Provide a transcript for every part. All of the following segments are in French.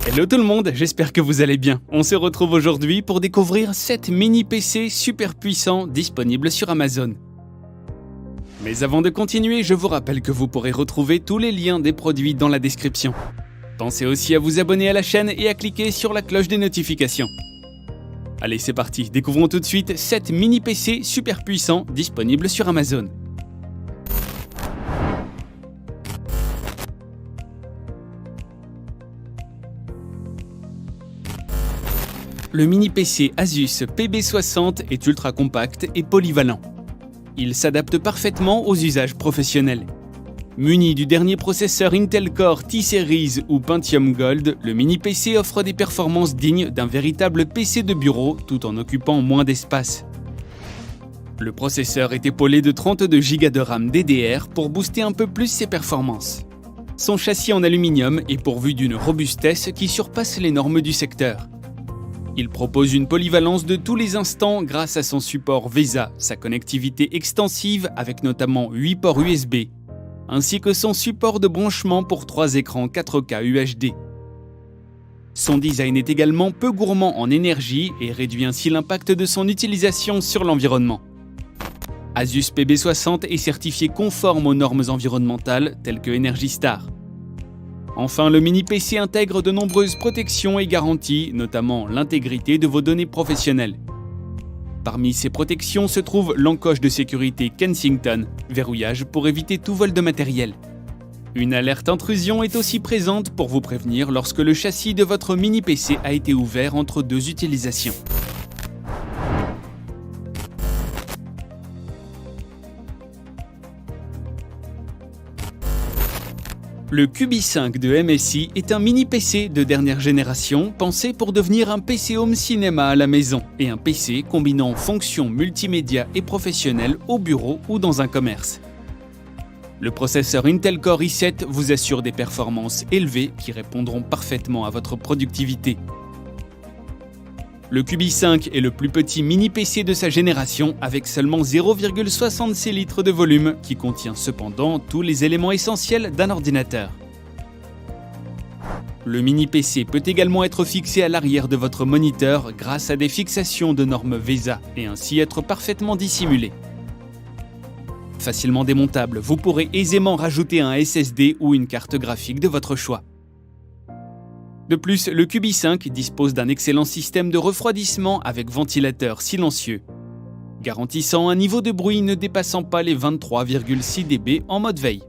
Hello tout le monde, j'espère que vous allez bien. On se retrouve aujourd'hui pour découvrir 7 mini PC super puissants disponibles sur Amazon. Mais avant de continuer, je vous rappelle que vous pourrez retrouver tous les liens des produits dans la description. Pensez aussi à vous abonner à la chaîne et à cliquer sur la cloche des notifications. Allez, c'est parti, découvrons tout de suite 7 mini PC super puissants disponibles sur Amazon. Le mini PC Asus PB60 est ultra compact et polyvalent. Il s'adapte parfaitement aux usages professionnels. Muni du dernier processeur Intel Core T-Series ou Pentium Gold, le mini PC offre des performances dignes d'un véritable PC de bureau tout en occupant moins d'espace. Le processeur est épaulé de 32 Go de RAM DDR pour booster un peu plus ses performances. Son châssis en aluminium est pourvu d'une robustesse qui surpasse les normes du secteur. Il propose une polyvalence de tous les instants grâce à son support VESA, sa connectivité extensive avec notamment 8 ports USB, ainsi que son support de branchement pour 3 écrans 4K UHD. Son design est également peu gourmand en énergie et réduit ainsi l'impact de son utilisation sur l'environnement. Asus PB60 est certifié conforme aux normes environnementales telles que Energy Star. Enfin, le mini PC intègre de nombreuses protections et garanties, notamment l'intégrité de vos données professionnelles. Parmi ces protections se trouve l'encoche de sécurité Kensington, verrouillage pour éviter tout vol de matériel. Une alerte intrusion est aussi présente pour vous prévenir lorsque le châssis de votre mini PC a été ouvert entre deux utilisations. Le Cubi 5 de MSI est un mini PC de dernière génération pensé pour devenir un PC home cinéma à la maison et un PC combinant fonctions multimédia et professionnelles au bureau ou dans un commerce. Le processeur Intel Core i7 vous assure des performances élevées qui répondront parfaitement à votre productivité. Le Cubi 5 est le plus petit mini PC de sa génération avec seulement 0,66 litres de volume qui contient cependant tous les éléments essentiels d'un ordinateur. Le mini PC peut également être fixé à l'arrière de votre moniteur grâce à des fixations de normes VESA et ainsi être parfaitement dissimulé. Facilement démontable, vous pourrez aisément rajouter un SSD ou une carte graphique de votre choix. De plus, le Cubi 5 dispose d'un excellent système de refroidissement avec ventilateur silencieux, garantissant un niveau de bruit ne dépassant pas les 23,6 dB en mode veille.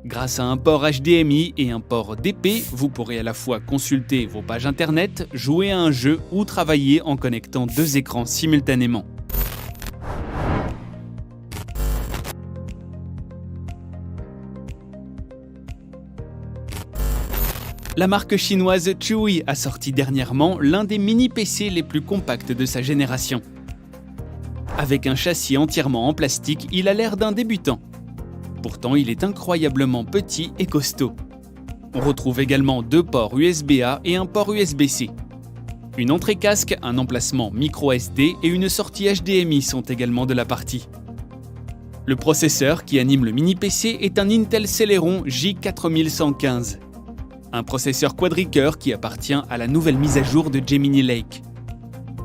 Grâce à un port HDMI et un port DP, vous pourrez à la fois consulter vos pages internet, jouer à un jeu ou travailler en connectant deux écrans simultanément. La marque chinoise Chuwi a sorti dernièrement l'un des mini PC les plus compacts de sa génération. Avec un châssis entièrement en plastique, il a l'air d'un débutant. Pourtant, il est incroyablement petit et costaud. On retrouve également deux ports USB-A et un port USB-C. Une entrée casque, un emplacement micro SD et une sortie HDMI sont également de la partie. Le processeur qui anime le mini PC est un Intel Celeron J4115. Un processeur quadricœur qui appartient à la nouvelle mise à jour de Gemini Lake.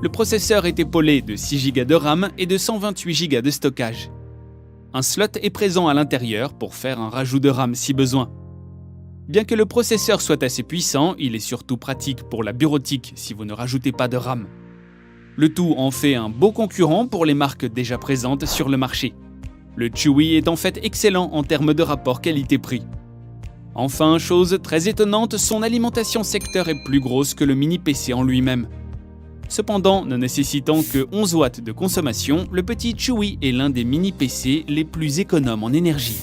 Le processeur est épaulé de 6 Go de RAM et de 128 Go de stockage. Un slot est présent à l'intérieur pour faire un rajout de RAM si besoin. Bien que le processeur soit assez puissant, il est surtout pratique pour la bureautique si vous ne rajoutez pas de RAM. Le tout en fait un beau concurrent pour les marques déjà présentes sur le marché. Le Chuwi est en fait excellent en termes de rapport qualité-prix. Enfin, chose très étonnante, son alimentation secteur est plus grosse que le mini PC en lui-même. Cependant, ne nécessitant que 11 watts de consommation, le petit Chuwi est l'un des mini PC les plus économes en énergie.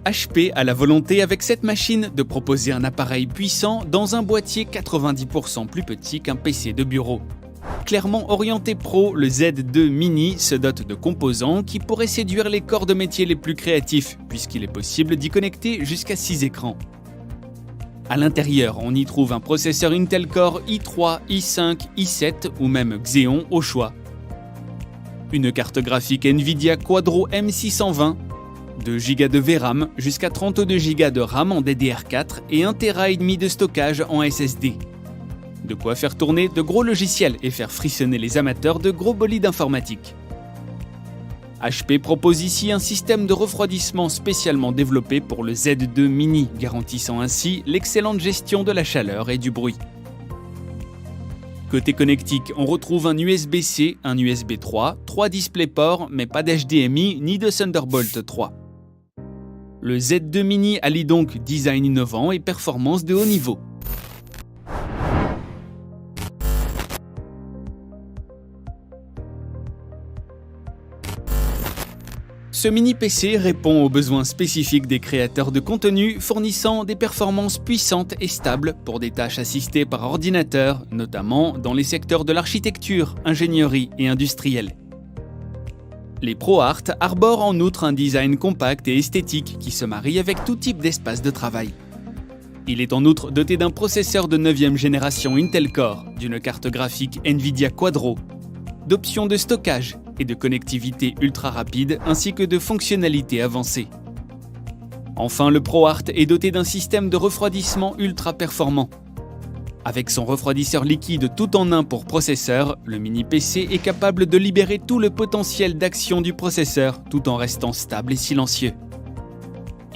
HP a la volonté avec cette machine de proposer un appareil puissant dans un boîtier 90% plus petit qu'un PC de bureau. Clairement orienté pro, le Z2 Mini se dote de composants qui pourraient séduire les corps de métier les plus créatifs, puisqu'il est possible d'y connecter jusqu'à 6 écrans. À l'intérieur, on y trouve un processeur Intel Core i3, i5, i7 ou même Xeon au choix. Une carte graphique Nvidia Quadro M620, 2 Go de VRAM jusqu'à 32 Go de RAM en DDR4 et 1 Tera et demi de stockage en SSD. De quoi faire tourner de gros logiciels et faire frissonner les amateurs de gros bolides informatiques. HP propose ici un système de refroidissement spécialement développé pour le Z2 Mini, garantissant ainsi l'excellente gestion de la chaleur et du bruit. Côté connectique, on retrouve un USB-C, un USB 3, 3 DisplayPort, mais pas d'HDMI ni de Thunderbolt 3. Le Z2 Mini allie donc design innovant et performance de haut niveau. Ce mini PC répond aux besoins spécifiques des créateurs de contenu, fournissant des performances puissantes et stables pour des tâches assistées par ordinateur, notamment dans les secteurs de l'architecture, ingénierie et industrielle. Les ProArt arborent en outre un design compact et esthétique qui se marie avec tout type d'espace de travail. Il est en outre doté d'un processeur de 9e génération Intel Core, d'une carte graphique Nvidia Quadro, d'options de stockage et de connectivité ultra rapide ainsi que de fonctionnalités avancées. Enfin, le ProArt est doté d'un système de refroidissement ultra performant. Avec son refroidisseur liquide tout en un pour processeur, le mini PC est capable de libérer tout le potentiel d'action du processeur tout en restant stable et silencieux.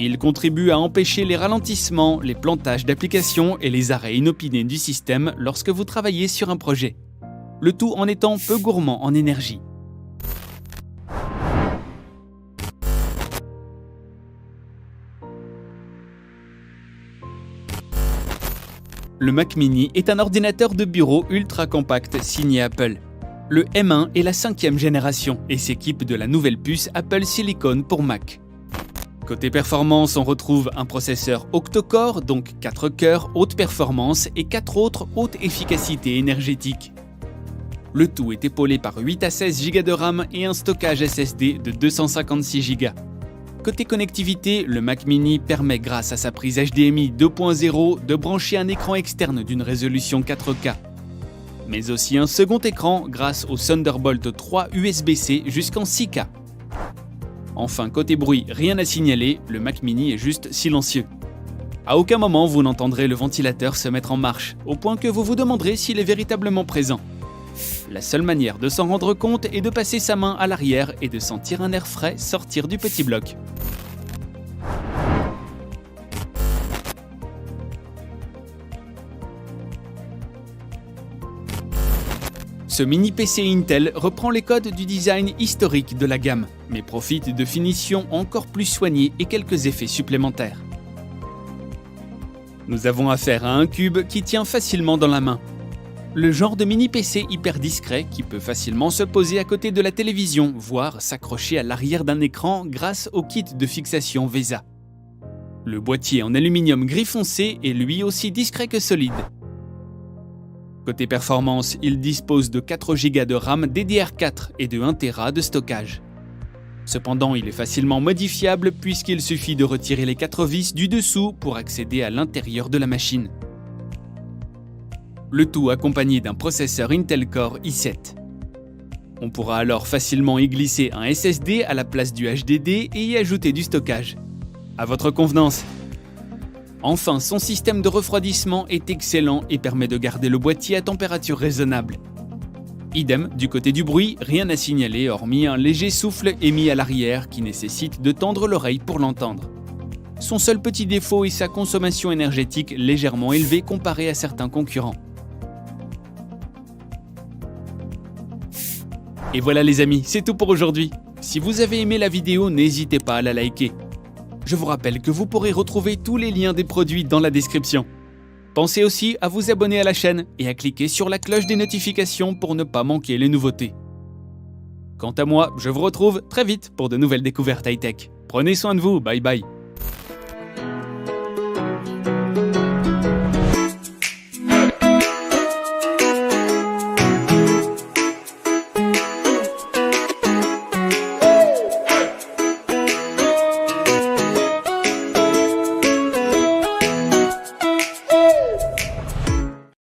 Il contribue à empêcher les ralentissements, les plantages d'applications et les arrêts inopinés du système lorsque vous travaillez sur un projet. Le tout en étant peu gourmand en énergie. Le Mac Mini est un ordinateur de bureau ultra compact signé Apple. Le M1 est la 5e génération et s'équipe de la nouvelle puce Apple Silicon pour Mac. Côté performance, on retrouve un processeur octa-core, donc 4 cœurs haute performance et 4 autres haute efficacité énergétique. Le tout est épaulé par 8 à 16 Go de RAM et un stockage SSD de 256 Go. Côté connectivité, le Mac Mini permet grâce à sa prise HDMI 2.0 de brancher un écran externe d'une résolution 4K, mais aussi un second écran grâce au Thunderbolt 3 USB-C jusqu'en 6K. Enfin, côté bruit, rien à signaler, le Mac Mini est juste silencieux. À aucun moment vous n'entendrez le ventilateur se mettre en marche, au point que vous vous demanderez s'il est véritablement présent. La seule manière de s'en rendre compte est de passer sa main à l'arrière et de sentir un air frais sortir du petit bloc. Ce mini PC Intel reprend les codes du design historique de la gamme, mais profite de finitions encore plus soignées et quelques effets supplémentaires. Nous avons affaire à un cube qui tient facilement dans la main. Le genre de mini PC hyper discret qui peut facilement se poser à côté de la télévision, voire s'accrocher à l'arrière d'un écran grâce au kit de fixation VESA. Le boîtier en aluminium gris foncé est lui aussi discret que solide. Côté performance, il dispose de 4 Go de RAM DDR4 et de 1 Tera de stockage. Cependant, il est facilement modifiable puisqu'il suffit de retirer les 4 vis du dessous pour accéder à l'intérieur de la machine. Le tout accompagné d'un processeur Intel Core i7. On pourra alors facilement y glisser un SSD à la place du HDD et y ajouter du stockage. À votre convenance. Enfin, son système de refroidissement est excellent et permet de garder le boîtier à température raisonnable. Idem, du côté du bruit, rien à signaler hormis un léger souffle émis à l'arrière qui nécessite de tendre l'oreille pour l'entendre. Son seul petit défaut est sa consommation énergétique légèrement élevée comparée à certains concurrents. Et voilà les amis, c'est tout pour aujourd'hui. Si vous avez aimé la vidéo, n'hésitez pas à la liker. Je vous rappelle que vous pourrez retrouver tous les liens des produits dans la description. Pensez aussi à vous abonner à la chaîne et à cliquer sur la cloche des notifications pour ne pas manquer les nouveautés. Quant à moi, je vous retrouve très vite pour de nouvelles découvertes high-tech. Prenez soin de vous, bye bye.